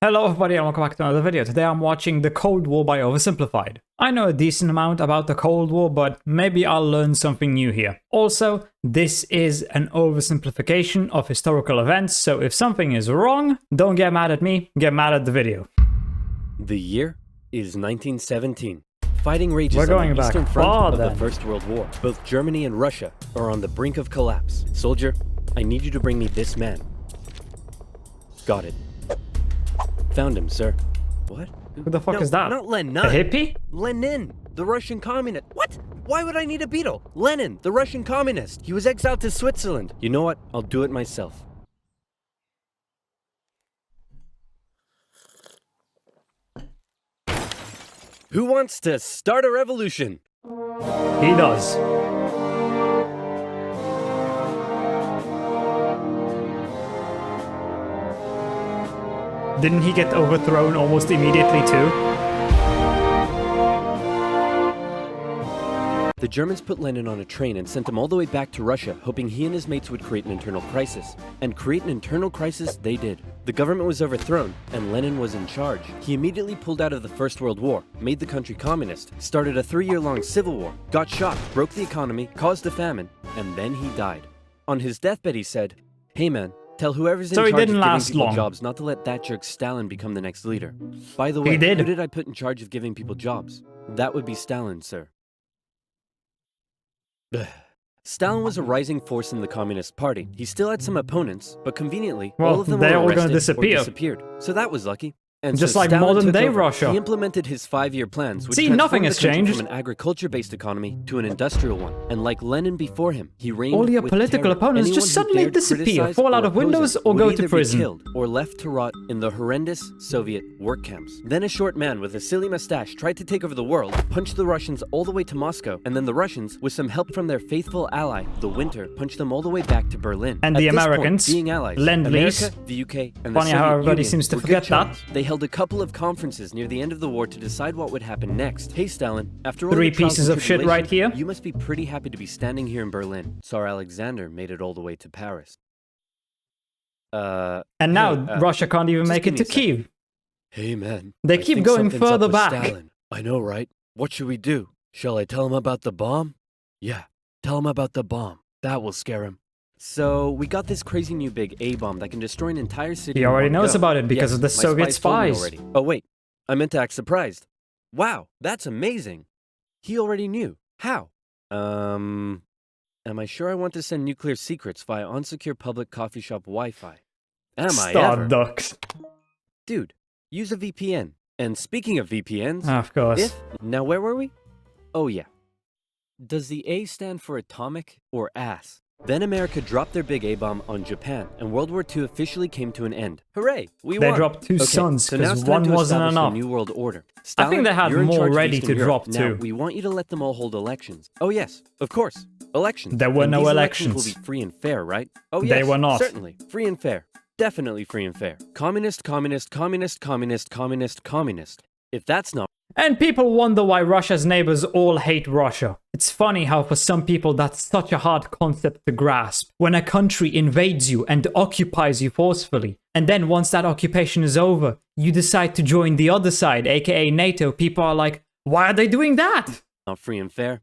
Hello everybody and welcome back to another video. Today I'm watching The Cold War by Oversimplified. I know a decent amount about the Cold War, but maybe I'll learn something new here. Also, this is an oversimplification of historical events, so if something is wrong, don't get mad at me, get mad at the video. The year is 1917. Fighting rages We're going on the back eastern front far, of then. the First World War. Both Germany and Russia are on the brink of collapse. Soldier, I need you to bring me this man. Got it. Found him, sir. What? Who the fuck is that? Not Lenin. A hippie? Lenin, the Russian communist. What? Why would I need a beetle? Lenin, the Russian communist. He was exiled to Switzerland. You know what? I'll do it myself. Who wants to start a revolution? He does. Didn't he get overthrown almost immediately too? The Germans put Lenin on a train and sent him all the way back to Russia, hoping he and his mates would create an internal crisis. And create an internal crisis they did. The government was overthrown, and Lenin was in charge. He immediately pulled out of the First World War, made the country communist, started a 3-year-long civil war, got shot, broke the economy, caused a famine, and then he died. On his deathbed he said, "Hey man, tell whoever's in charge of giving people jobs not to let that jerk Stalin become the next leader. By the way, who did I put in charge of giving people jobs? That would be Stalin, sir." Stalin was a rising force in the Communist Party. He still had some opponents, but conveniently, all of them were arrested or disappeared. So that was lucky. And just so like Stalin modern day took over. Russia. He implemented his 5-year plans, which See, nothing transformed has the country changed. from an agriculture-based economy to an industrial one. And like Lenin before him, he reigned All your with political terror. opponents Anyone just who suddenly dared disappear, criticize fall out of oppose windows, him or would go either to prison. be killed or left to rot in the horrendous Soviet work camps. Then a short man with a silly mustache tried to take over the world, punched the Russians all the way to Moscow, and then the Russians, with some help from their faithful ally, the Winter, punched them all the way back to Berlin. And At the this point, Americans, being allies, Lend-Lease. America, the UK, and the Funny Soviet how everybody Union seems to were forget good that. chums. They held a couple of conferences near the end of the war to decide what would happen next. Hey Stalin, after all 3 the trials pieces and of shit right tribulation, here. you must be pretty happy to be standing here in Berlin. Tsar Alexander made it all the way to Paris. And now Russia can't even just make give it me to a second. Kiev. Hey man, They I keep think going something's up further with back. Stalin. I know, right? What should we do? Shall I tell him about the bomb? Yeah, tell him about the bomb. That will scare him. So, we got this crazy new big A-bomb that can destroy an entire city. He already knows about it because Yes, of the my Soviet told me spies. already. Oh wait, I meant to act surprised. Wow, that's amazing. He already knew. How? Am I sure I want to send nuclear secrets via unsecure public coffee shop Wi-Fi? Am I ever? Starducks. Dude, use a VPN. And speaking of VPNs, Of course. now where were we? Oh yeah. Does the A stand for atomic or ass? Then America dropped their big A-bomb on Japan, and World War II officially came to an end. Hooray, we They won! dropped 2 suns so now because it's time one to wasn't establish enough. a new world order. I think Stalin, they had you're in more charge of ready Eastern to Europe. drop Now, too. we want you to let them all hold elections. Oh yes, of course, elections. There were And no these elections. will be free and fair, right? Oh They yes, were not. certainly, free and fair. Definitely free and fair. Communist, communist, communist, communist, communist, communist. If that's not And people wonder why Russia's neighbors all hate Russia. It's funny how for some people that's such a hard concept to grasp. When a country invades you and occupies you forcefully, and then once that occupation is over, you decide to join the other side, aka NATO, people are like, why are they doing that? free and fair,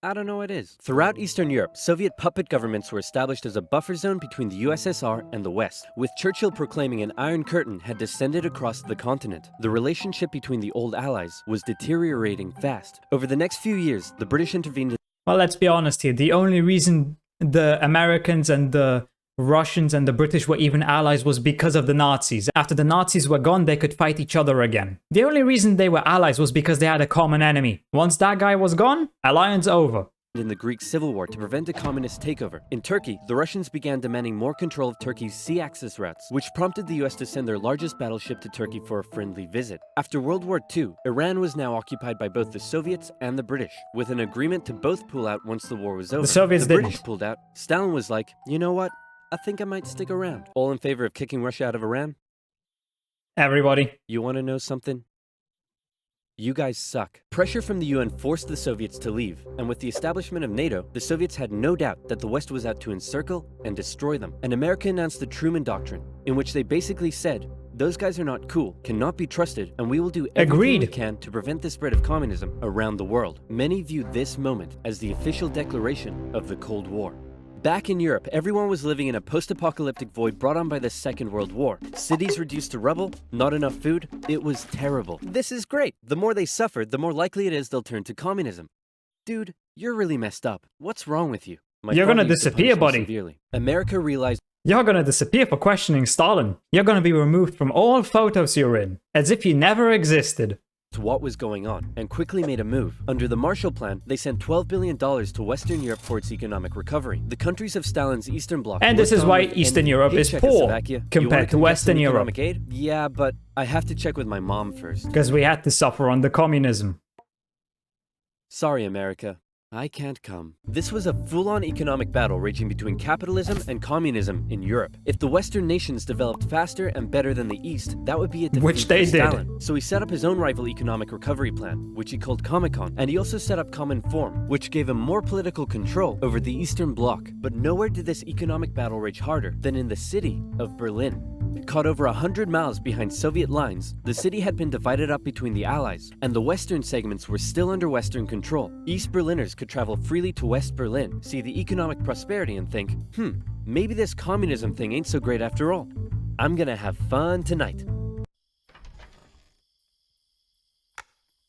I don't know what is. Throughout Eastern Europe, Soviet puppet governments were established as a buffer zone between the USSR and the West, with Churchill proclaiming an Iron Curtain had descended across the continent. The relationship between the old allies was deteriorating fast. Over the next few years, the British intervened. Well, let's be honest here. The only reason the Americans and the Russians and the British were even allies was because of the Nazis. After the Nazis were gone, they could fight each other again. The only reason they were allies was because they had a common enemy. Once that guy was gone, alliance over. In the Greek Civil War to prevent a communist takeover. In Turkey, the Russians began demanding more control of Turkey's sea access routes, which prompted the US to send their largest battleship to Turkey for a friendly visit. After World War II, Iran was now occupied by both the Soviets and the British, with an agreement to both pull out once the war was over. The Soviets didn't. British pulled out. Stalin was like, you know what? I think I might stick around. All in favor of kicking Russia out of Iran? Everybody. You want to know something? You guys suck. Pressure from the UN forced the Soviets to leave, and with the establishment of NATO, the Soviets had no doubt that the West was out to encircle and destroy them. And America announced the Truman Doctrine, in which they basically said, Those guys are not cool, cannot be trusted, and we will do everything we Agreed. can to prevent the spread of communism around the world. Many view this moment as the official declaration of the Cold War. Back in Europe, everyone was living in a post-apocalyptic void brought on by the Second World War. Cities reduced to rubble, not enough food. It was terrible. This is great. The more they suffered, the more likely it is they'll turn to communism. Dude, you're really messed up. What's wrong with you? My You're father gonna used to disappear, punish me buddy. severely. America realized You're gonna disappear for questioning Stalin. You're gonna be removed from all photos you're in, as if you never existed. what was going on and quickly made a move. Under the Marshall Plan, they sent $12 billion to Western Europe for its economic recovery. The countries of Stalin's Eastern Bloc And this looked is on why with Eastern envy. Europe Hey, is poor Czechoslovakia, you compared wanna to come get Western some Europe. economic aid? Yeah, but I have to check with my mom first. Because we had to suffer under communism. Sorry, America. I can't come. This was a full-on economic battle raging between capitalism and communism in Europe. If the Western nations developed faster and better than the East, that would be a defeat Which they for did. Stalin. So he set up his own rival economic recovery plan, which he called Comecon, and he also set up Cominform, which gave him more political control over the Eastern Bloc. But nowhere did this economic battle rage harder than in the city of Berlin. Caught over 100 miles behind Soviet lines, the city had been divided up between the Allies, and the western segments were still under Western control. East Berliners could travel freely to West Berlin, see the economic prosperity, and think, maybe this communism thing ain't so great after all. I'm gonna have fun tonight.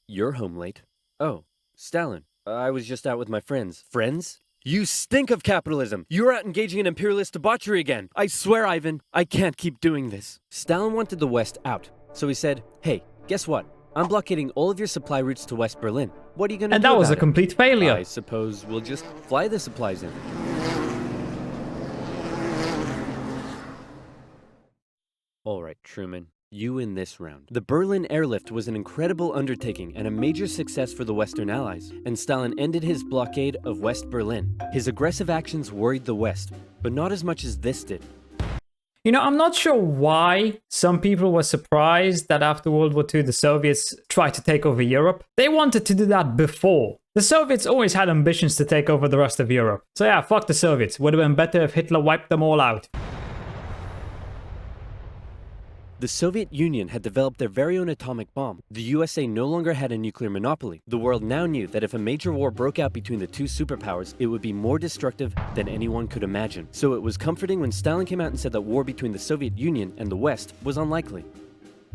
You're home late. Oh, Stalin. I was just out with my friends. Friends? You stink of capitalism! You're out engaging in imperialist debauchery again! I swear, Ivan, I can't keep doing this. Stalin wanted the West out, so he said, hey, guess what? I'm blockading all of your supply routes to West Berlin. What are you gonna And do that was a about it?" complete failure. I suppose we'll just fly the supplies in. Alright, Truman. You in this round. The Berlin airlift was an incredible undertaking and a major success for the Western Allies, and Stalin ended his blockade of West Berlin. His aggressive actions worried the West, but not as much as this did. You know, I'm not sure why some people were surprised that after World War II the Soviets tried to take over Europe. They wanted to do that before. The Soviets always had ambitions to take over the rest of Europe. So yeah, fuck the Soviets. Would have been better if Hitler wiped them all out. The Soviet Union had developed their very own atomic bomb. The USA no longer had a nuclear monopoly. The world now knew that if a major war broke out between the two superpowers, it would be more destructive than anyone could imagine. So it was comforting when Stalin came out and said that war between the Soviet Union and the West was unlikely.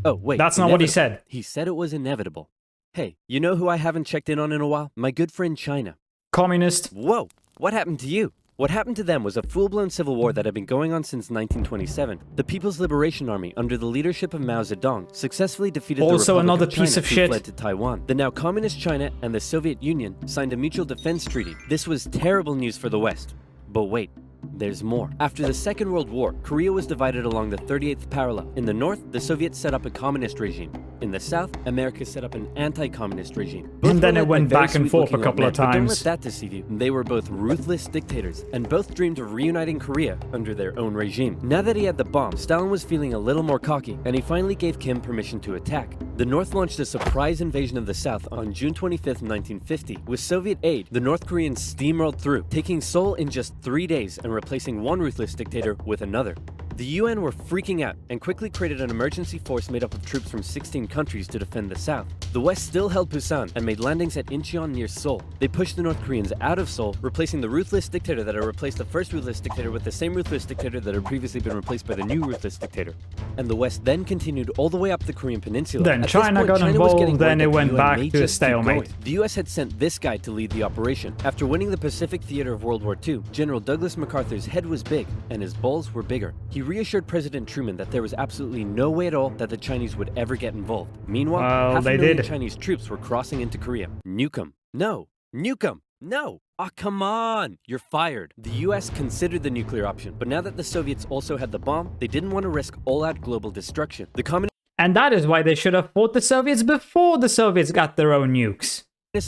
Oh, wait. That's not what he inevitable. said. He said it was inevitable. Hey, you know who I haven't checked in on in a while? My good friend China. Communist. Whoa, what happened to you? What happened to them was a full-blown civil war that had been going on since 1927. The People's Liberation Army, under the leadership of Mao Zedong, successfully defeated Also the Republic another of China, piece of who shit. fled to Taiwan. The now communist China and the Soviet Union signed a mutual defense treaty. This was terrible news for the West. But wait. There's more. After the Second World War, Korea was divided along the 38th parallel. In the north, the Soviets set up a communist regime. In the south, America set up an anti-communist regime. Both And then were it led by went very back and forth a sweet-looking couple old of men, but don't times. let that deceive you. They were both ruthless dictators, and both dreamed of reuniting Korea under their own regime. Now that he had the bomb, Stalin was feeling a little more cocky, and he finally gave Kim permission to attack. The North launched a surprise invasion of the South on June 25, 1950. With Soviet aid, the North Koreans steamrolled through, taking Seoul in just 3 days and replacing one ruthless dictator with another. The UN were freaking out and quickly created an emergency force made up of troops from 16 countries to defend the South. The West still held Busan and made landings at Incheon near Seoul. They pushed the North Koreans out of Seoul, replacing the ruthless dictator that had replaced the first ruthless dictator with the same ruthless dictator that had previously been replaced by the new ruthless dictator. And the West then continued all the way up the Korean Peninsula. Then At this China point, got China was getting involved, then word it that the went UN back may to a just keep stalemate. going. The US had sent this guy to lead the operation. After winning the Pacific Theater of World War II, General Douglas MacArthur's head was big and his balls were bigger. He reassured President Truman that there was absolutely no way at all that the Chinese would ever get involved. Meanwhile, Well, half a they million did. Chinese troops were crossing into Korea. Nuke 'em. No. Nuke 'em. No. Ah, come on. You're fired. The US considered the nuclear option, but now that the Soviets also had the bomb, they didn't want to risk all-out global destruction. The communists And that is why they should have fought the Soviets before the Soviets got their own nukes.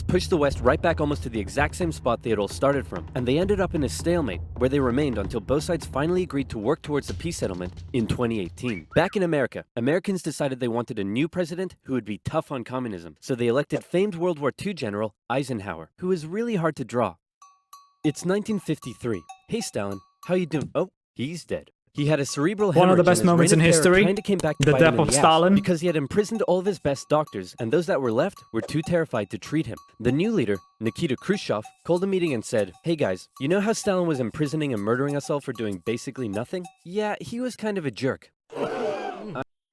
pushed the West right back almost to the exact same spot they had all started from, and they ended up in a stalemate, where they remained until both sides finally agreed to work towards a peace settlement in 2018. Back in America, Americans decided they wanted a new president who would be tough on communism, so they elected famed World War II General Eisenhower, who is really hard to draw. It's 1953. Hey Stalin, how you doing? Oh, he's dead. He had a cerebral One of the hemorrhage best and his moments in reign of terror history, kinda came back to the bite him death in of the ass Stalin. because he had imprisoned all of his best doctors, and those that were left were too terrified to treat him. The new leader, Nikita Khrushchev, called a meeting and said, "Hey guys, you know how Stalin was imprisoning and murdering us all for doing basically nothing? Yeah, he was kind of a jerk."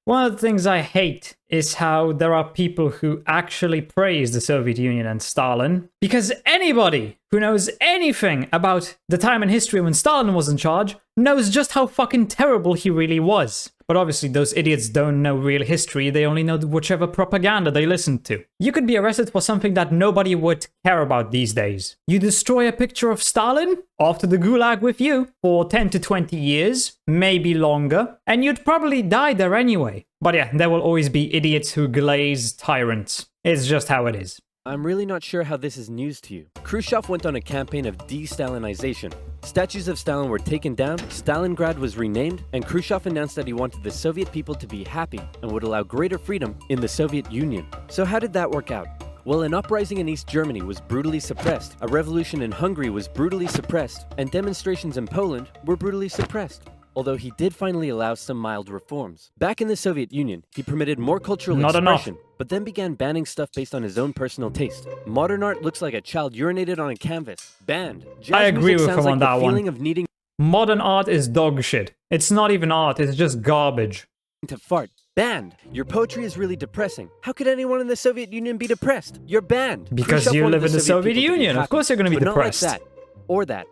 One of the things I hate is how there are people who actually praise the Soviet Union and Stalin, because anybody who knows anything about the time in history when Stalin was in charge knows just how fucking terrible he really was. But obviously those idiots don't know real history, they only know whichever propaganda they listen to. You could be arrested for something that nobody would care about these days. You destroy a picture of Stalin? Off to the gulag with you for 10 to 20 years, maybe longer, and you'd probably die there anyway. But yeah, there will always be idiots who glaze tyrants. It's just how it is. I'm really not sure how this is news to you. Khrushchev went on a campaign of de-Stalinization. Statues of Stalin were taken down, Stalingrad was renamed, and Khrushchev announced that he wanted the Soviet people to be happy and would allow greater freedom in the Soviet Union. So how did that work out? Well, an uprising in East Germany was brutally suppressed, a revolution in Hungary was brutally suppressed, and demonstrations in Poland were brutally suppressed. Although he did finally allow some mild reforms. Back in the Soviet Union, he permitted more cultural expression, but then began banning stuff based on his own personal taste. Modern art looks like a child urinated on a canvas. Banned. Jazz I agree with sounds him like on the that feeling one. of needing Modern art is dog shit. It's not even art, it's just garbage. to fart. Banned. Your poetry is really depressing. How could anyone in the Soviet Union be depressed? You're banned. Because Khrushchev you wanted live in the Soviet people to be Union. Of happy, course you're gonna be but depressed. Not like that. Or that.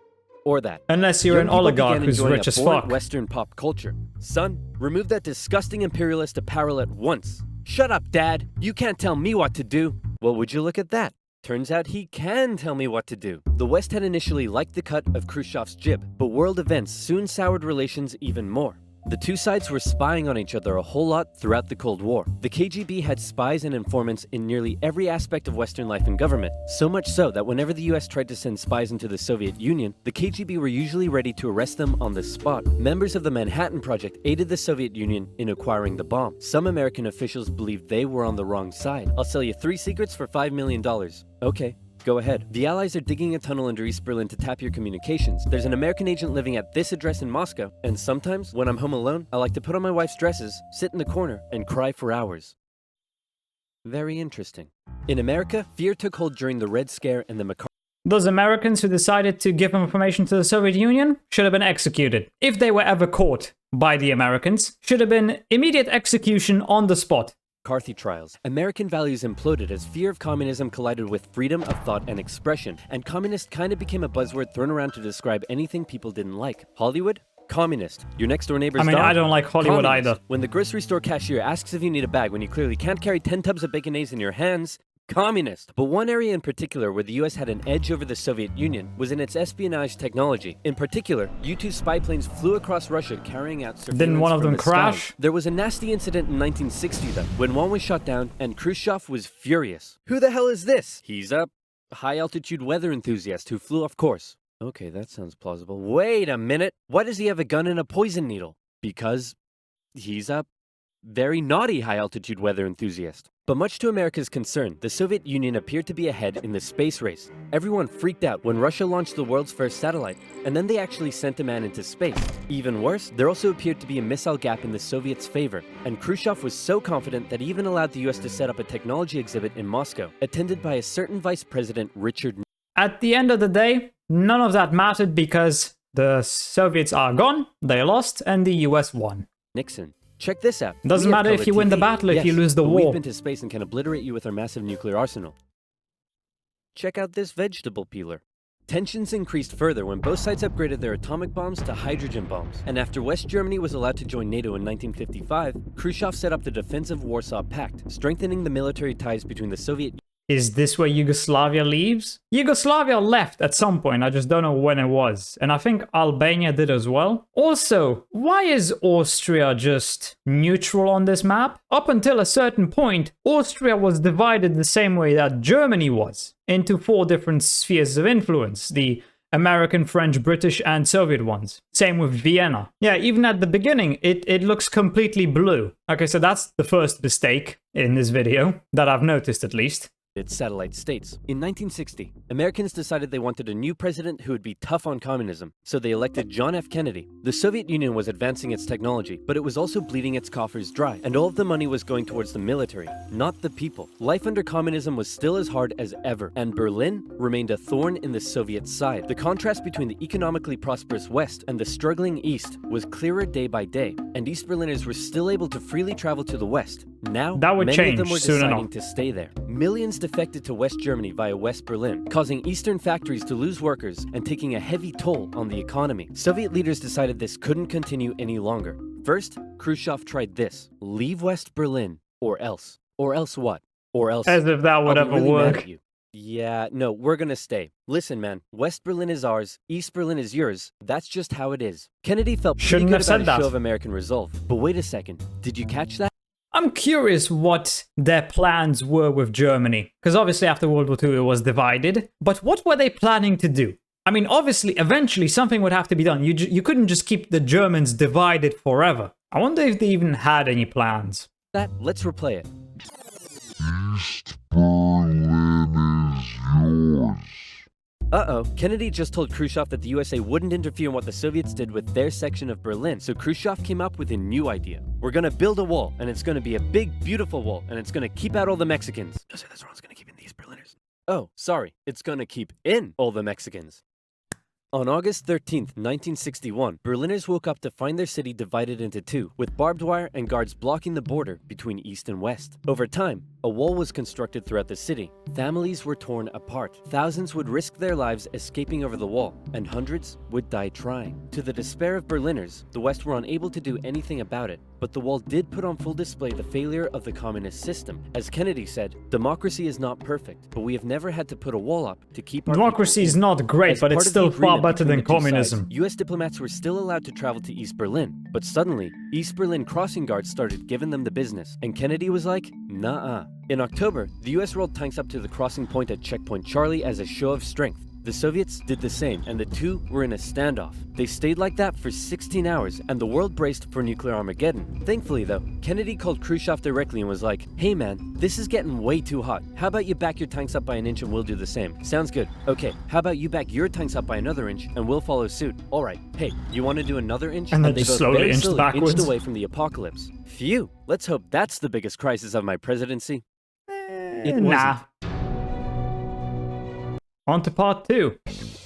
Or that. Unless you're Young an people oligarch began who's enjoying rich as abhorrent fuck. Western pop culture. Son, remove that disgusting imperialist apparel at once. Shut up, Dad. You can't tell me what to do. Well, would you look at that? Turns out he can tell me what to do. The West had initially liked the cut of Khrushchev's jib, but world events soon soured relations even more. The two sides were spying on each other a whole lot throughout the Cold War. The KGB had spies and informants in nearly every aspect of Western life and government, so much so that whenever the US tried to send spies into the Soviet Union, the KGB were usually ready to arrest them on the spot. Members of the Manhattan Project aided the Soviet Union in acquiring the bomb. Some American officials believed they were on the wrong side. I'll sell you 3 secrets for $5 million. Okay. Go ahead. The Allies are digging a tunnel under East Berlin to tap your communications. There's an American agent living at this address in Moscow, and sometimes, when I'm home alone, I like to put on my wife's dresses, sit in the corner, and cry for hours. Very interesting. In America, fear took hold during the Red Scare and the McCarthy. Those Americans who decided to give information to the Soviet Union should have been executed. If they were ever caught by the Americans, should have been immediate execution on the spot. McCarthy trials. American values imploded as fear of communism collided with freedom of thought and expression, and communist kind of became a buzzword thrown around to describe anything people didn't like. Hollywood? Communist. Your next door neighbor's dog? I don't like Hollywood Communist. either. When the grocery store cashier asks if you need a bag when you clearly can't carry 10 tubs of baconaise in your hands, communist. But one area in particular where the US had an edge over the Soviet Union was in its espionage technology. In particular, U-2 spy planes flew across Russia carrying out surveillance. Didn't one of from them the crash? sky. There was a nasty incident in 1960 though, when one was shot down and Khrushchev was furious. Who the hell is this? He's a high-altitude weather enthusiast who flew off course. Okay, that sounds plausible. Wait a minute. Why does he have a gun and a poison needle? Because he's a very naughty high-altitude weather enthusiast. But much to America's concern, the Soviet Union appeared to be ahead in the space race. Everyone freaked out when Russia launched the world's first satellite, and then they actually sent a man into space. Even worse, there also appeared to be a missile gap in the Soviets' favor, and Khrushchev was so confident that he even allowed the US to set up a technology exhibit in Moscow, attended by a certain Vice President Richard. At the end of the day, none of that mattered because the Soviets are gone, they lost, and the US won. Nixon. Check this out. Doesn't matter if you win the battle, if you lose the but war. We've been to space and can obliterate you with our massive nuclear arsenal. Check out this vegetable peeler. Tensions increased further when both sides upgraded their atomic bombs to hydrogen bombs. And after West Germany was allowed to join NATO in 1955, Khrushchev set up the Defensive Warsaw Pact, strengthening the military ties between the Soviet. Is this where Yugoslavia leaves? Yugoslavia left at some point, I just don't know when it was. And I think Albania did as well. Also, why is Austria just neutral on this map? Up until a certain point, Austria was divided the same way that Germany was, into 4 different spheres of influence. The American, French, British, and Soviet ones. Same with Vienna. Yeah, even at the beginning, it looks completely blue. Okay, so that's the first mistake in this video, that I've noticed at least. its satellite states. In 1960, Americans decided they wanted a new president who would be tough on communism, so they elected John F. Kennedy. The Soviet Union was advancing its technology, but it was also bleeding its coffers dry, and all of the money was going towards the military, not the people. Life under communism was still as hard as ever, and Berlin remained a thorn in the Soviet side. The contrast between the economically prosperous West and the struggling East was clearer day by day, and East Berliners were still able to freely travel to the West. Now, that would many change of them were soon deciding enough. to stay there. Millions defected to West Germany via West Berlin, causing Eastern factories to lose workers and taking a heavy toll on the economy. Soviet leaders decided this couldn't continue any longer. First, Khrushchev tried this: leave West Berlin, or else. Or else what? Or else As if that would I'll be ever really mad work. at you. Yeah, no, we're gonna stay. Listen, man, West Berlin is ours, East Berlin is yours. That's just how it is. Kennedy felt pretty Shouldn't good have said about a that. show of American resolve. But wait a second, did you catch that? I'm curious what their plans were with Germany, because obviously after World War II it was divided, but what were they planning to do? I mean, obviously, eventually something would have to be done. You couldn't just keep the Germans divided forever. I wonder if they even had any plans. Let's replay it. East Berlin is yours. Uh-oh, Kennedy just told Khrushchev that the USA wouldn't interfere in what the Soviets did with their section of Berlin, so Khrushchev came up with a new idea. We're gonna build a wall, and it's gonna be a big, beautiful wall, and it's gonna keep out all the Mexicans. No, sir, that's wrong. It's gonna keep in these Berliners. Oh, sorry, it's gonna keep in all the Mexicans. On August 13th, 1961, Berliners woke up to find their city divided into two, with barbed wire and guards blocking the border between East and West. Over time, a wall was constructed throughout the city. Families were torn apart. Thousands would risk their lives escaping over the wall, and hundreds would die trying. To the despair of Berliners, the West were unable to do anything about it. But the wall did put on full display the failure of the communist system. As Kennedy said, democracy is not perfect, but we have never had to put a wall up to keep our Democracy people is in. not great, As but it's part of the still far agreement better between than the two sides, communism. US diplomats were still allowed to travel to East Berlin, but suddenly, East Berlin crossing guards started giving them the business, and Kennedy was like, nah-uh. In October, the US rolled tanks up to the crossing point at Checkpoint Charlie as a show of strength. The Soviets did the same, and the two were in a standoff. They stayed like that for 16 hours, and the world braced for nuclear Armageddon. Thankfully, though, Kennedy called Khrushchev directly and was like, hey man, this is getting way too hot. How about you back your tanks up by an inch and we'll do the same? Sounds good. Okay, how about you back your tanks up by another inch and we'll follow suit? Alright, hey, you want to do another inch? And then they just both slowly very inched slowly backwards. inched away from the apocalypse. Phew, let's hope that's the biggest crisis of my presidency. It Nah. On to part 2.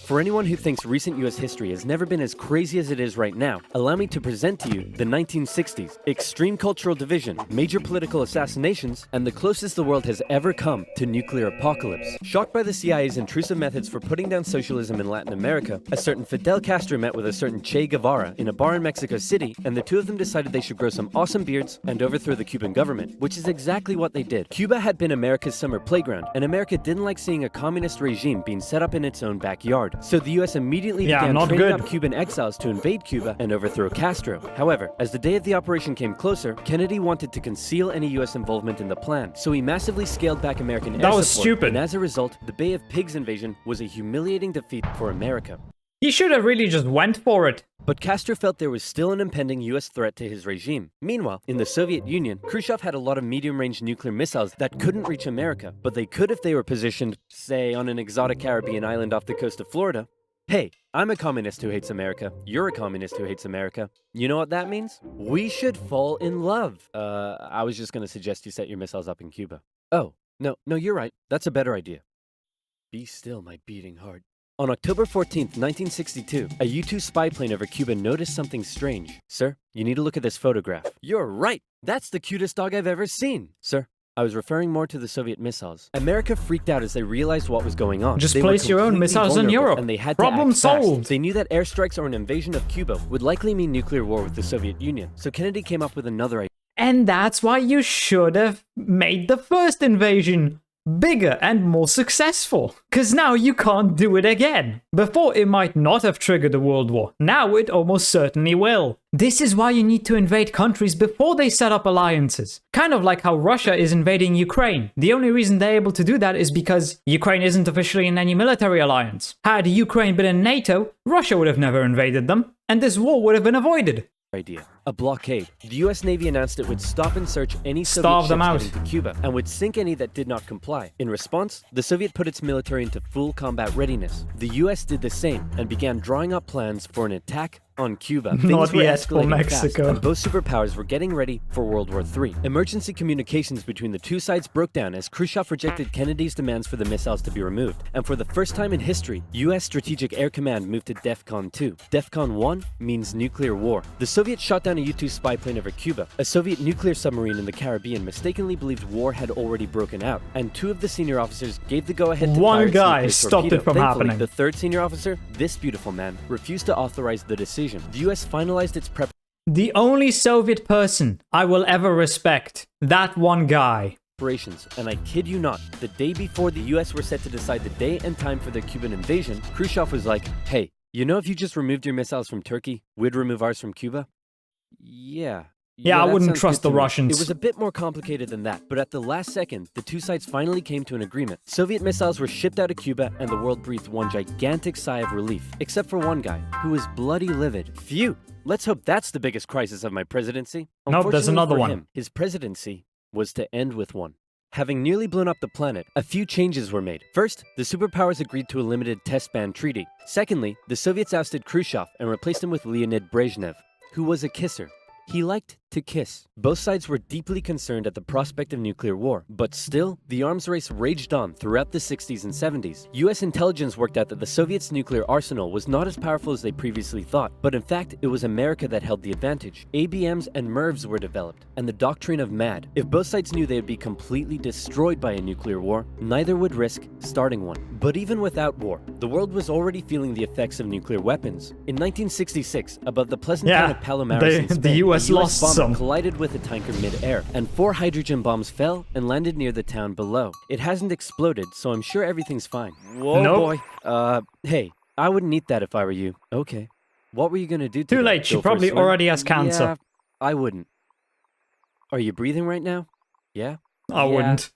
For anyone who thinks recent US history has never been as crazy as it is right now, allow me to present to you the 1960s, extreme cultural division, major political assassinations, and the closest the world has ever come to nuclear apocalypse. Shocked by the CIA's intrusive methods for putting down socialism in Latin America, a certain Fidel Castro met with a certain Che Guevara in a bar in Mexico City, and the two of them decided they should grow some awesome beards and overthrow the Cuban government, which is exactly what they did. Cuba had been America's summer playground, and America didn't like seeing a communist regime being set up in its own backyard. So the US immediately began not training good. up Cuban exiles to invade Cuba and overthrow Castro. However, as the day of the operation came closer, Kennedy wanted to conceal any US involvement in the plan, so he massively scaled back American air That was support, stupid. and as a result, the Bay of Pigs invasion was a humiliating defeat for America. He should have really just went for it. But Castro felt there was still an impending US threat to his regime. Meanwhile, in the Soviet Union, Khrushchev had a lot of medium-range nuclear missiles that couldn't reach America, but they could if they were positioned, say, on an exotic Caribbean island off the coast of Florida. Hey, I'm a communist who hates America. You're a communist who hates America. You know what that means? We should fall in love. I was just gonna suggest you set your missiles up in Cuba. Oh, no, you're right. That's a better idea. Be still, my beating heart. On October 14th, 1962, a U-2 spy plane over Cuba noticed something strange. Sir, you need to look at this photograph. You're right. That's the cutest dog I've ever seen. Sir, I was referring more to the Soviet missiles. America freaked out as they realized what was going on. Just They were place your own completely missiles in vulnerable, Europe. and they had Problem to act fast. solved. They knew that airstrikes or an invasion of Cuba would likely mean nuclear war with the Soviet Union. So Kennedy came up with another idea. And that's why you should have made the first invasion bigger and more successful. Because now you can't do it again. Before, it might not have triggered a world war. Now it almost certainly will. This is why you need to invade countries before they set up alliances. Kind of like how Russia is invading Ukraine. The only reason they're able to do that is because Ukraine isn't officially in any military alliance. Had Ukraine been in NATO, Russia would have never invaded them, and this war would have been avoided. A blockade. The US Navy announced it would stop and search any Soviet Starve them ships out. heading to Cuba and would sink any that did not comply. In response, the Soviet put its military into full combat readiness. The US did the same and began drawing up plans for an attack on Cuba. Things Not were yet for escalating Mexico. fast, and both superpowers were getting ready for World War III. Emergency communications between the two sides broke down as Khrushchev rejected Kennedy's demands for the missiles to be removed. And for the first time in history, US Strategic Air Command moved to DEFCON 2. DEFCON 1 means nuclear war. The Soviets shot down a U-2 spy plane over Cuba. A Soviet nuclear submarine in the Caribbean mistakenly believed war had already broken out, and two of the senior officers gave the go-ahead to One fire its guy nuclear stopped torpedo. it from Thankfully, happening. The third senior officer, this beautiful man, refused to authorize the decision. The US finalized its The only Soviet person I will ever respect. That one guy. preparations, and I kid you not, the day before the US were set to decide the day and time for the Cuban invasion, Khrushchev was like, hey, you know if you just removed your missiles from Turkey, we'd remove ours from Cuba? Yeah, I that wouldn't sounds trust good the to me. Russians. It was a bit more complicated than that, but at the last second, the two sides finally came to an agreement. Soviet missiles were shipped out of Cuba, and the world breathed one gigantic sigh of relief, except for one guy, who was bloody livid. Phew! Let's hope that's the biggest crisis of my presidency. Nope, there's Unfortunately another for one. him, his presidency was to end with one. Having nearly blown up the planet, a few changes were made. First, the superpowers agreed to a limited test ban treaty. Secondly, the Soviets ousted Khrushchev and replaced him with Leonid Brezhnev, who was a kisser. He liked to kiss. Both sides were deeply concerned at the prospect of nuclear war, but still, the arms race raged on throughout the 60s and 70s. US intelligence worked out that the Soviets' nuclear arsenal was not as powerful as they previously thought, but in fact, it was America that held the advantage. ABMs and MIRVs were developed, and the doctrine of MAD. If both sides knew they would be completely destroyed by a nuclear war, neither would risk starting one. But even without war, the world was already feeling the effects of nuclear weapons. In 1966, above the pleasant town of Palomares in Spain, the US a lost bomber some. collided with a tanker mid-air, and 4 hydrogen bombs fell and landed near the town below. It hasn't exploded, so I'm sure everything's fine. Whoa, Nope. boy. Hey, I wouldn't eat that if I were you. Okay. What were you gonna do today? Too late, she Go for a probably swim? already has cancer. Yeah, I wouldn't. Are you breathing right now? Yeah? I wouldn't.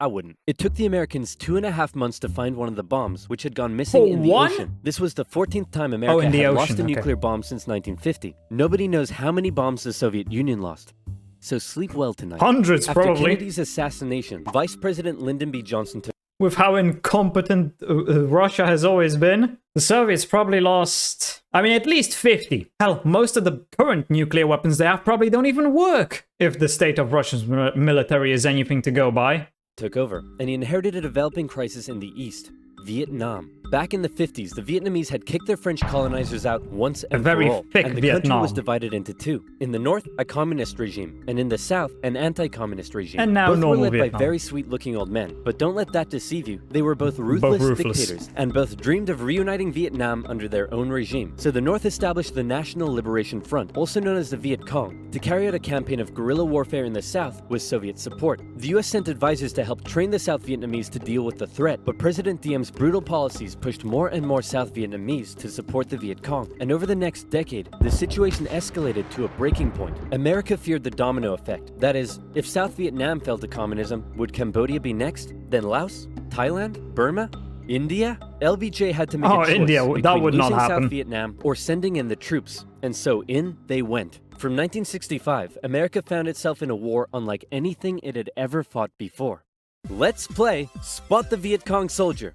I wouldn't. It took the Americans 2.5 months to find one of the bombs, which had gone missing For in the one? ocean. This was the 14th time America in the had lost ocean, a okay. nuclear bomb since 1950. Nobody knows how many bombs the Soviet Union lost. So sleep well tonight. Hundreds, After probably. Kennedy's assassination, Vice President Lyndon B. Johnson took With how incompetent Russia has always been, the Soviets probably lost, at least 50. Hell, most of the current nuclear weapons they have probably don't even work, if the state of Russia's military is anything to go by. took over, and he inherited a developing crisis in the east, Vietnam. Back in the 50s, the Vietnamese had kicked their French colonizers out once and very for all, thick and the Vietnam. country was divided into two. In the north, a communist regime, and in the south, an anti-communist regime. And now both were normal led Vietnam. by very sweet-looking old men. But don't let that deceive you. They were both ruthless dictators, and both dreamed of reuniting Vietnam under their own regime. So the north established the National Liberation Front, also known as the Viet Cong, to carry out a campaign of guerrilla warfare in the south with Soviet support. The US sent advisors to help train the South Vietnamese to deal with the threat, but President Diem's brutal policies pushed more and more South Vietnamese to support the Viet Cong. And over the next decade, the situation escalated to a breaking point. America feared the domino effect. That is, if South Vietnam fell to communism, would Cambodia be next? Then Laos? Thailand? Burma? India? LBJ had to make a choice India, that between would not losing happen. South Vietnam or sending in the troops. And so in they went. From 1965, America found itself in a war unlike anything it had ever fought before. Let's play Spot the Viet Cong Soldier.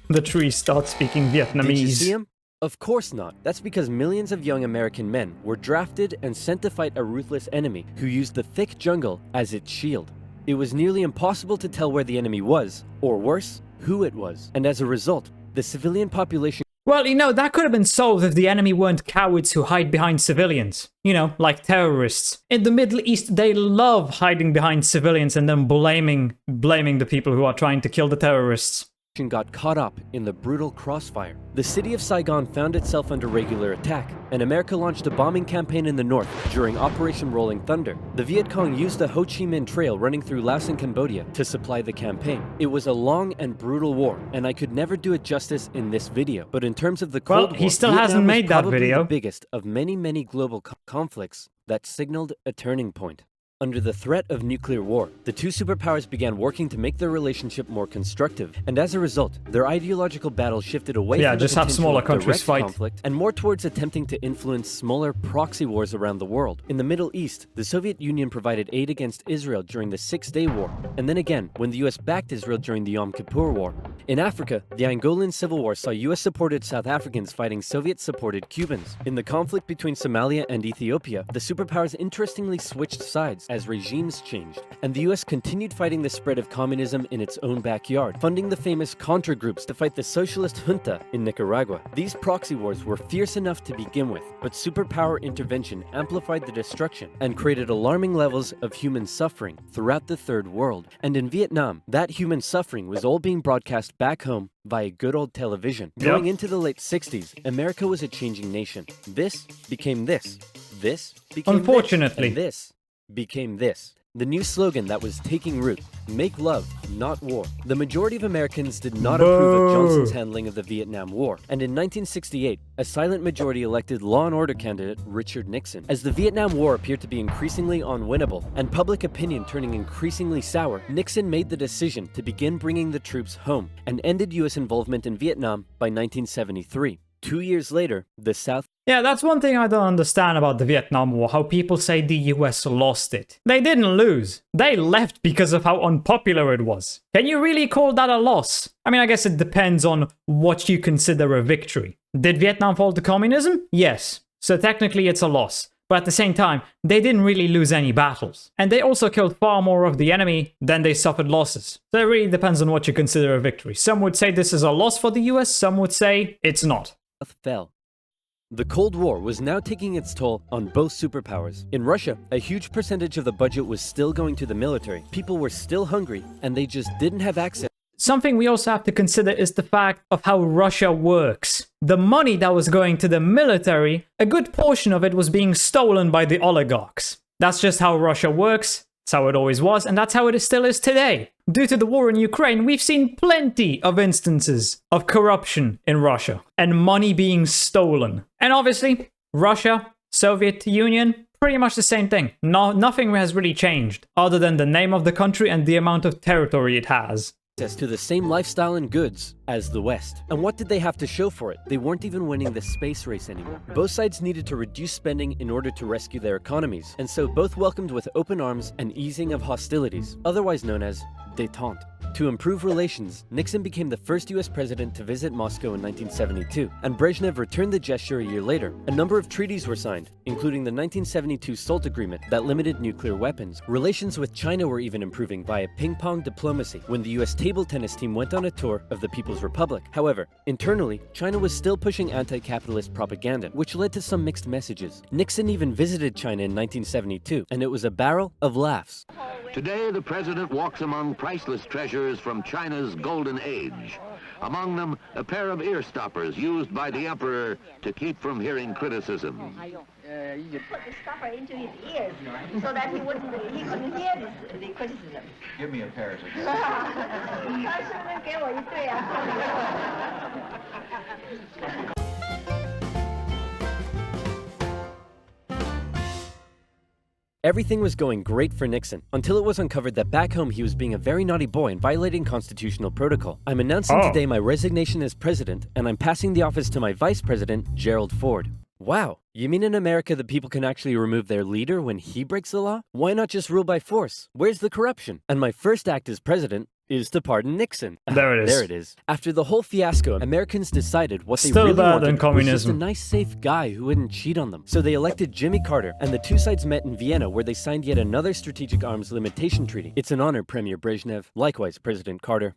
The tree starts speaking Vietnamese. Did you see him? Of course not. That's because millions of young American men were drafted and sent to fight a ruthless enemy who used the thick jungle as its shield. It was nearly impossible to tell where the enemy was, or worse, who it was. And as a result, the civilian population Well, that could have been solved if the enemy weren't cowards who hide behind civilians. Like terrorists. In the Middle East, they love hiding behind civilians and then blaming the people who are trying to kill the terrorists. got caught up in the brutal crossfire. The city of Saigon found itself under regular attack, and America launched a bombing campaign in the north during Operation Rolling Thunder. The Viet Cong used the Ho Chi Minh Trail running through Laos and Cambodia to supply the campaign. It was a long and brutal war, and I could never do it justice in this video. But in terms of the Cold War, he still Vietnam hasn't was made that probably video. the biggest of many, many global conflicts that signaled a turning point. Under the threat of nuclear war, the two superpowers began working to make their relationship more constructive, and as a result, their ideological battle shifted away from just the have potential smaller of countries direct fight. conflict and more towards attempting to influence smaller proxy wars around the world. In the Middle East, the Soviet Union provided aid against Israel during the Six-Day War, and then again when the US backed Israel during the Yom Kippur War. In Africa, the Angolan Civil War saw US-supported South Africans fighting Soviet-supported Cubans. In the conflict between Somalia and Ethiopia, the superpowers interestingly switched sides as regimes changed, and the US continued fighting the spread of communism in its own backyard, funding the famous Contra groups to fight the socialist junta in Nicaragua. These proxy wars were fierce enough to begin with, but superpower intervention amplified the destruction and created alarming levels of human suffering throughout the Third World. And in Vietnam, that human suffering was all being broadcast back home via good old television. Going into the late 60s, America was a changing nation. This became this. This became Unfortunately. this. And this became this. The new slogan that was taking root: make love, not war. The majority of Americans did not approve of Johnson's handling of the Vietnam War, and in 1968, a silent majority elected law and order candidate Richard Nixon. As the Vietnam War appeared to be increasingly unwinnable, and public opinion turning increasingly sour, Nixon made the decision to begin bringing the troops home, and ended US involvement in Vietnam by 1973. 2 years later, the South... Yeah, that's one thing I don't understand about the Vietnam War, how people say the US lost it. They didn't lose. They left because of how unpopular it was. Can you really call that a loss? I mean, I guess it depends on what you consider a victory. Did Vietnam fall to communism? Yes. So technically it's a loss. But at the same time, they didn't really lose any battles. And they also killed far more of the enemy than they suffered losses. So it really depends on what you consider a victory. Some would say this is a loss for the US, some would say it's not. fell. The Cold War was now taking its toll on both superpowers. In Russia, a huge percentage of the budget was still going to the military. People were still hungry, and they just didn't have access. Something we also have to consider is the fact of how Russia works. The money that was going to the military, a good portion of it was being stolen by the oligarchs. That's just how Russia works. That's how it always was, and that's how it still is today. Due to the war in Ukraine, we've seen plenty of instances of corruption in Russia and money being stolen. And obviously, Russia, Soviet Union, pretty much the same thing. Nothing has really changed other than the name of the country and the amount of territory it has. To the same lifestyle and goods as the West. And what did they have to show for it? They weren't even winning the space race anymore. Both sides needed to reduce spending in order to rescue their economies, and so both welcomed with open arms an easing of hostilities, otherwise known as détente. To improve relations, Nixon became the first US president to visit Moscow in 1972, and Brezhnev returned the gesture a year later. A number of treaties were signed, including the 1972 SALT agreement that limited nuclear weapons. Relations with China were even improving via ping-pong diplomacy when the US table tennis team went on a tour of the People's Republic. However, internally, China was still pushing anti-capitalist propaganda, which led to some mixed messages. Nixon even visited China in 1972, and it was a barrel of laughs. Today, the president walks among priceless treasures from China's golden age. Among them, a pair of ear stoppers used by the emperor to keep from hearing criticism. You put the stopper into his ears so that he couldn't hear the criticism. Give me a pair of these. 他是不是给我一对啊？ Everything was going great for Nixon, until it was uncovered that back home he was being a very naughty boy and violating constitutional protocol. I'm announcing today my resignation as president, and I'm passing the office to my vice president, Gerald Ford. Wow, you mean in America the people can actually remove their leader when he breaks the law? Why not just rule by force? Where's the corruption? And my first act as president is to pardon Nixon. There it is. There it is. After the whole fiasco, Americans decided what they Still really better than wanted was just a communism. nice, safe guy who wouldn't cheat on them. So they elected Jimmy Carter, and the two sides met in Vienna, where they signed yet another strategic arms limitation treaty. It's an honor, Premier Brezhnev. Likewise, President Carter.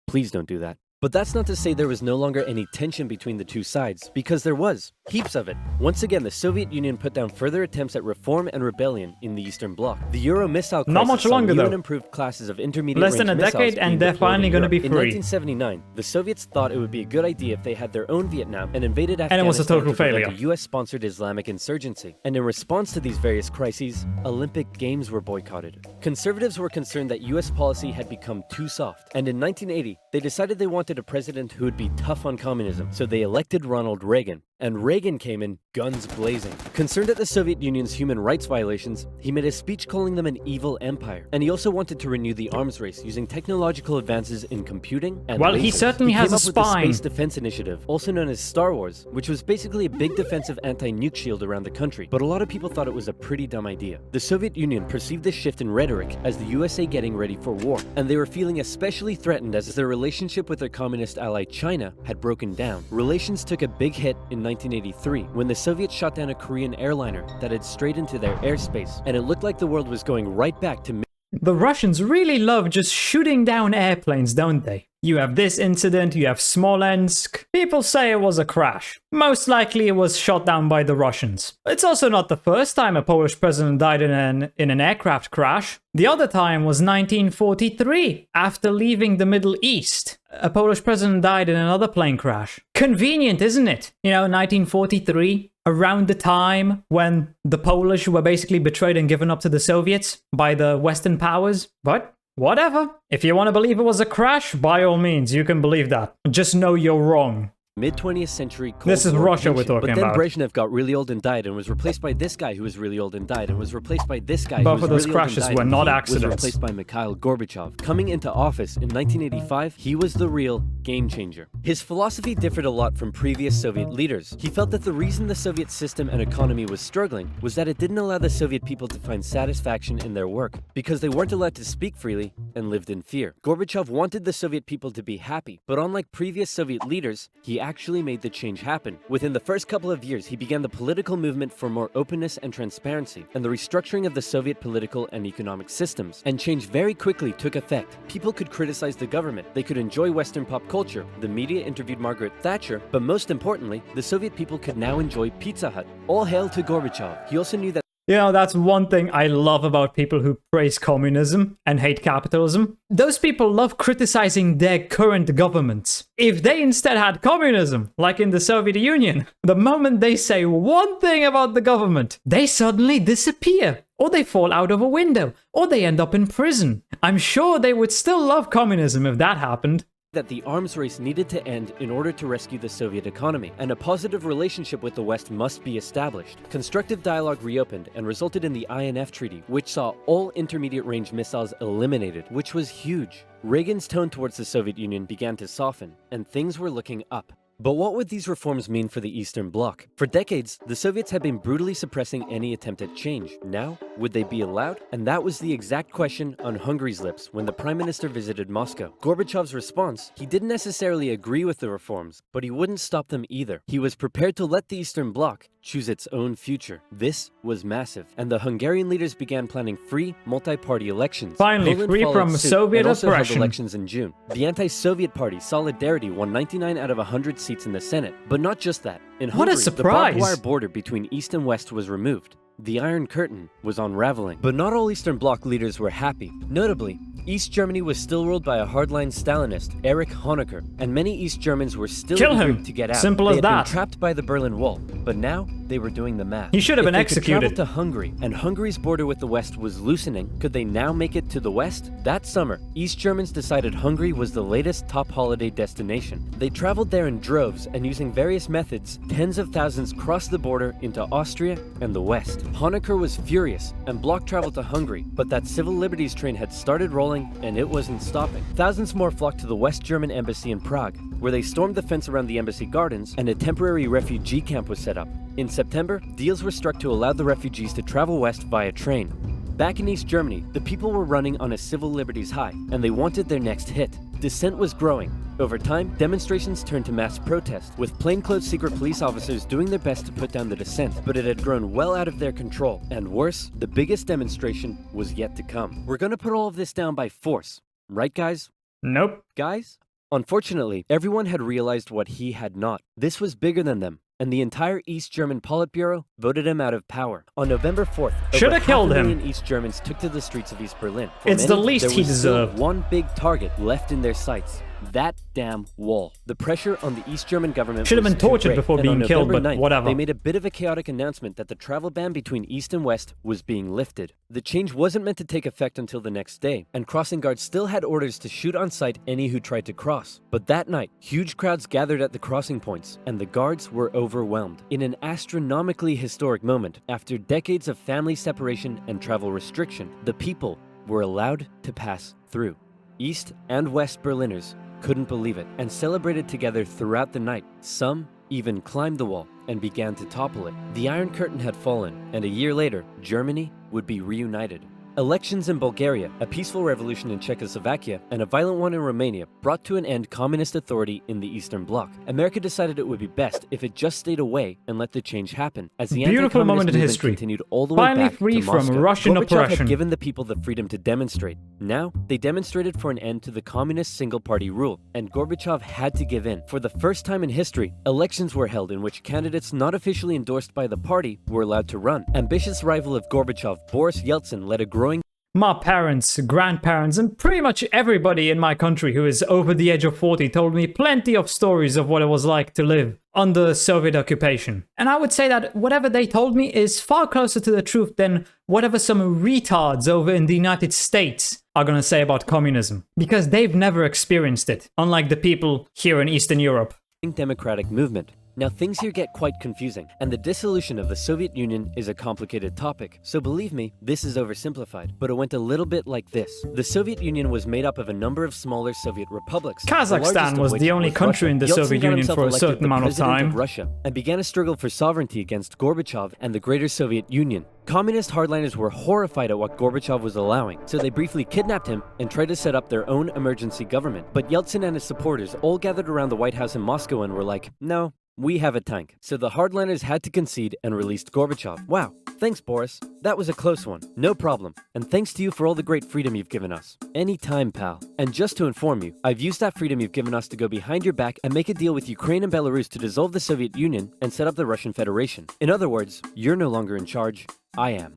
Please don't do that. But that's not to say there was no longer any tension between the two sides, because there was. Heaps of it. Once again, the Soviet Union put down further attempts at reform and rebellion in the Eastern Bloc. The Euro missile crisis Not much longer, saw new though. and improved classes of intermediate Less than range a decade missiles and being they're deployed finally in gonna Europe. be In free. 1979, the Soviets thought it would be a good idea if they had their own Vietnam and invaded And it was a Afghanistan total to prevent failure. a US-sponsored Islamic insurgency. And in response to these various crises, Olympic Games were boycotted. Conservatives were concerned that US policy had become too soft, and in 1980, they decided they wanted a president who would be tough on communism, so they elected Ronald Reagan. And Reagan came in guns blazing. Concerned at the Soviet Union's human rights violations, he made a speech calling them an evil empire. And he also wanted to renew the arms race using technological advances in computing and Well, he lasers. certainly has came a up with the spine. Space Defense Initiative, also known as Star Wars, which was basically a big defensive anti-nuke shield around the country. But a lot of people thought it was a pretty dumb idea. The Soviet Union perceived this shift in rhetoric as the USA getting ready for war, and they were feeling especially threatened as their relationship with their communist ally China had broken down. Relations took a big hit in 1983 when the Soviets shot down a Korean airliner that had strayed into their airspace, and it looked like the world was going right back to The Russians really love just shooting down airplanes, don't they? You have this incident, you have Smolensk. People say it was a crash. Most likely it was shot down by the Russians. It's also not the first time a Polish president died in an aircraft crash. The other time was 1943, after leaving the Middle East. A Polish president died in another plane crash. Convenient, isn't it? You know, 1943, around the time when the Polish were basically betrayed and given up to the Soviets by the Western powers. But whatever. If you want to believe it was a crash, by all means, you can believe that. Just know you're wrong. mid-20th century Cold This is War Russia we're tension. talking But then about. Brezhnev got really old and died and was replaced by this guy who was really old and died and was replaced by this guy Both who was of those really old and crashes died, were and not he accidents. was replaced by Mikhail Gorbachev. Coming into office in 1985, he was the real game changer. His philosophy differed a lot from previous Soviet leaders. He felt that the reason the Soviet system and economy was struggling was that it didn't allow the Soviet people to find satisfaction in their work because they weren't allowed to speak freely and lived in fear. Gorbachev wanted the Soviet people to be happy, but unlike previous Soviet leaders, he actually made the change happen. Within the first couple of years, he began the political movement for more openness and transparency, and the restructuring of the Soviet political and economic systems. And change very quickly took effect. People could criticize the government, they could enjoy Western pop culture, the media interviewed Margaret Thatcher, but most importantly, the Soviet people could now enjoy Pizza Hut. All hail to Gorbachev. He also knew that You know, that's one thing I love about people who praise communism and hate capitalism. Those people love criticizing their current governments. If they instead had communism, like in the Soviet Union, the moment they say one thing about the government, they suddenly disappear. Or they fall out of a window. Or they end up in prison. I'm sure they would still love communism if that happened. that the arms race needed to end in order to rescue the Soviet economy, and a positive relationship with the West must be established. Constructive dialogue reopened and resulted in the INF Treaty, which saw all intermediate-range missiles eliminated, which was huge. Reagan's tone towards the Soviet Union began to soften, and things were looking up. But what would these reforms mean for the Eastern Bloc? For decades, the Soviets had been brutally suppressing any attempt at change. Now, would they be allowed? And that was the exact question on Hungary's lips when the Prime Minister visited Moscow. Gorbachev's response, he didn't necessarily agree with the reforms, but he wouldn't stop them either. He was prepared to let the Eastern Bloc choose its own future. This was massive, and the Hungarian leaders began planning free, multi-party elections. Finally, Poland free followed from suit Soviet and also held oppression. elections in June. The anti-Soviet party, Solidarity, won 99 out of 100 seats in the Senate. But not just that. In What a Hungary, the surprise. barbed wire border between East and West was removed. The Iron Curtain was unraveling. But not all Eastern Bloc leaders were happy. Notably, East Germany was still ruled by a hardline Stalinist, Erich Honecker, and many East Germans were still Kill eager him. to get out. Simple They as had that. been trapped by the Berlin Wall, but now they were doing the math. He should have If been they could travel executed. to Hungary, and Hungary's border with the West was loosening, could they now make it to the West? That summer, East Germans decided Hungary was the latest top holiday destination. They traveled there in droves, and using various methods, tens of thousands crossed the border into Austria and the West. Honecker was furious, and blocked travel to Hungary, but that civil liberties train had started rolling, and it wasn't stopping. Thousands more flocked to the West German embassy in Prague, where they stormed the fence around the embassy gardens, and a temporary refugee camp was set up. In September, deals were struck to allow the refugees to travel west via train. Back in East Germany, the people were running on a civil liberties high, and they wanted their next hit. Dissent was growing. Over time, demonstrations turned to mass protest, with plainclothes secret police officers doing their best to put down the dissent, but it had grown well out of their control. And worse, the biggest demonstration was yet to come. We're gonna put all of this down by force. Right, guys? Nope. Guys? Unfortunately, everyone had realized what he had not. This was bigger than them, and the entire East German Politburo voted him out of power. On November 4th, Shoulda over killed him. 500,000 East Germans took to the streets of East Berlin. For It's the many, least there he was still deserved. one big target left in their sights: That damn wall. The pressure on the East German government Should have was been too tortured great, before and being on killed, November but 9th, whatever. They made a bit of a chaotic announcement that the travel ban between East and West was being lifted. The change wasn't meant to take effect until the next day, and crossing guards still had orders to shoot on sight any who tried to cross. But that night, huge crowds gathered at the crossing points, and the guards were overwhelmed. In an astronomically historic moment, after decades of family separation and travel restriction, the people were allowed to pass through. East and West Berliners couldn't believe it and celebrated together throughout the night. Some even climbed the wall and began to topple it. The Iron Curtain had fallen, and a year later, Germany would be reunited. Elections in Bulgaria, a peaceful revolution in Czechoslovakia, and a violent one in Romania brought to an end communist authority in the Eastern Bloc. America decided it would be best if it just stayed away and let the change happen, as the Beautiful anti-communist moment in movement history. continued all the way Finally back free to from Moscow. Russian Gorbachev oppression. had given the people the freedom to demonstrate. Now, they demonstrated for an end to the communist single-party rule, and Gorbachev had to give in. For the first time in history, elections were held in which candidates not officially endorsed by the party were allowed to run. Ambitious rival of Gorbachev, Boris Yeltsin, led a growing My parents, grandparents, and pretty much everybody in my country who is over the age of 40 told me plenty of stories of what it was like to live under Soviet occupation. And I would say that whatever they told me is far closer to the truth than whatever some retards over in the United States are gonna say about communism. Because they've never experienced it, unlike the people here in Eastern Europe. democratic movement. Now things here get quite confusing, and the dissolution of the Soviet Union is a complicated topic, so believe me, this is oversimplified, but it went a little bit like this. The Soviet Union was made up of a number of smaller Soviet republics. Kazakhstan was the only country in the Soviet Union for a certain amount of time. Russia, and began a struggle for sovereignty against Gorbachev and the Greater Soviet Union. Communist hardliners were horrified at what Gorbachev was allowing, so they briefly kidnapped him and tried to set up their own emergency government. But Yeltsin and his supporters all gathered around the White House in Moscow and were like, no, we have a tank. So the hardliners had to concede and released Gorbachev. Wow, thanks Boris. That was a close one. No problem. And thanks to you for all the great freedom you've given us. Anytime, pal. And just to inform you, I've used that freedom you've given us to go behind your back and make a deal with Ukraine and Belarus to dissolve the Soviet Union and set up the Russian Federation. In other words, you're no longer in charge. I am.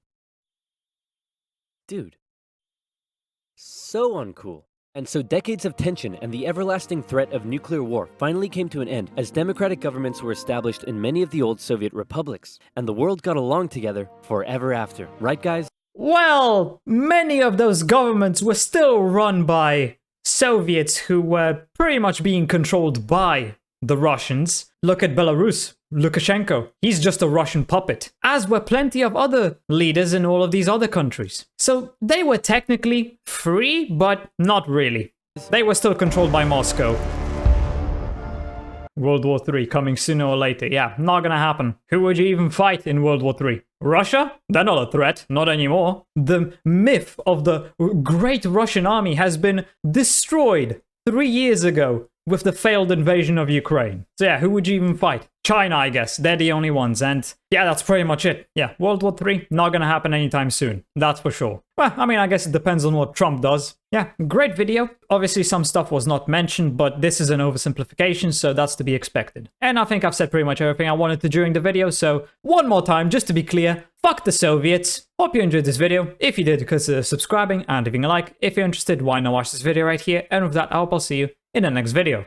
Dude. So uncool. And so decades of tension and the everlasting threat of nuclear war finally came to an end as democratic governments were established in many of the old Soviet republics, and the world got along together forever after. Right, guys? Well, many of those governments were still run by Soviets who were pretty much being controlled by the Russians. Look at Belarus. Lukashenko, he's just a Russian puppet, as were plenty of other leaders in all of these other countries. So they were technically free, but not really. They were still controlled by Moscow. World War III coming sooner or later. Yeah, not gonna happen. Who would you even fight in World War III? Russia? They're not a threat, not anymore. The myth of the great Russian army has been destroyed 3 years ago with the failed invasion of Ukraine. So yeah, who would you even fight? China, I guess. They're the only ones. And yeah, that's pretty much it. Yeah, World War III, not gonna happen anytime soon. That's for sure. Well, I mean, I guess it depends on what Trump does. Yeah, great video. Obviously, some stuff was not mentioned, but this is an oversimplification, so that's to be expected. And I think I've said pretty much everything I wanted to during the video, so one more time, just to be clear, fuck the Soviets. Hope you enjoyed this video. If you did, consider subscribing and leaving a like. If you're interested, why not watch this video right here? And with that, I hope I'll see you in the next video.